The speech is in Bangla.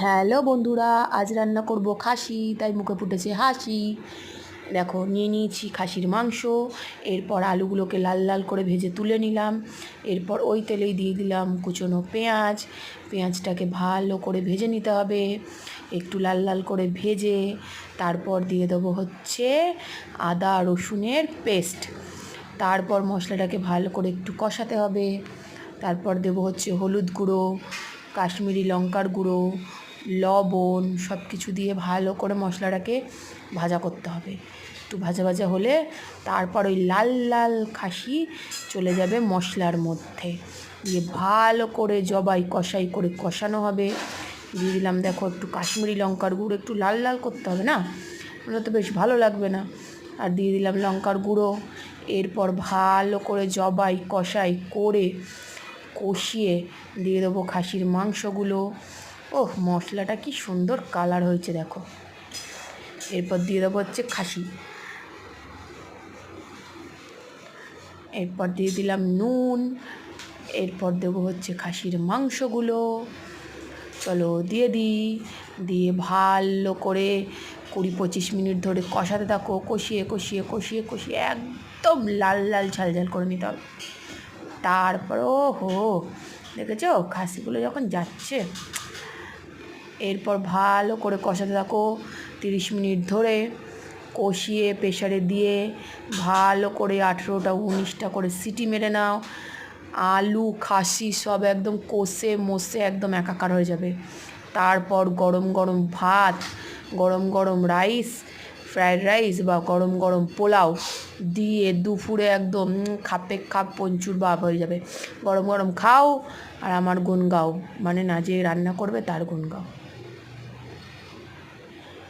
হ্যালো বন্ধুরা, আজ রান্না করব খাসি, তাই মুখে ফুটেছে হাসি। দেখো নিয়ে নিয়েছি খাসির মাংস। এরপর আলুগুলোকে লাল লাল করে ভেজে তুলে নিলাম। এরপর ওই তেলেই দিয়ে দিলাম কুচনো পেঁয়াজ। পেঁয়াজটাকে ভালো করে ভেজে নিতে হবে, একটু লাল লাল করে ভেজে তারপর দিয়ে দেবো হচ্ছে আদা রসুনের পেস্ট। তারপর মশলাটাকে ভালো করে একটু কষাতে হবে। তারপর দেবো হচ্ছে হলুদ গুঁড়ো, কাশ্মীরি লঙ্কার গুঁড়ো, লবণ, সব কিছু দিয়ে ভালো করে মশলাটাকে ভাজা করতে হবে। একটু ভাজা ভাজা হলে তারপর ওই লাল লাল খাসি চলে যাবে মশলার মধ্যে, দিয়ে ভালো করে জবাই কষাই করে কষানো হবে। দিয়ে দিলাম দেখো একটু কাশ্মীরি লঙ্কার গুঁড়ো, একটু লাল লাল করতে হবে না, ওটা তো বেশ ভালো লাগবে না। আর দিয়ে দিলাম লঙ্কার গুঁড়ো। এরপর ভালো করে জবাই কষাই করে কষিয়ে দিয়ে দেবো খাসির মাংসগুলো। ওহ, মশলাটা কি সুন্দর কালার হয়েছে দেখো। এরপর দিয়ে দেবো হচ্ছে খাসি। এরপর দিয়ে দিলাম নুন। এরপর দেবো হচ্ছে খাসির মাংসগুলো। চলো দিয়ে দিই। দিয়ে ভালো করে 20-25 মিনিট ধরে কষাতে থাকো, কষিয়ে কষিয়ে কষিয়ে কষিয়ে একদম লাল লাল ঝাল ঝাল করে নিতে হবে। তারপর ও হো, দেখেছো খাসিগুলো যখন যাচ্ছে। এরপর ভালো করে কষাতে থাকো 30 মিনিট ধরে, কষিয়ে প্রেশারে দিয়ে ভালো করে 18টা 19টা করে সিটি মেরে নাও। আলু খাসি সব একদম কষে মষে একদম একাকার হয়ে যাবে। তারপর গরম গরম ভাত, গরম গরম রাইস, ফ্রায়েড রাইস বা গরম গরম পোলাও দিয়ে দুপুরে একদম খাপে খাপ পঞ্চুর ভাব হয়ে যাবে। গরম গরম খাও আর আমার গুণ গাও, মানে না যে রান্না করবে তার গুণ গাও।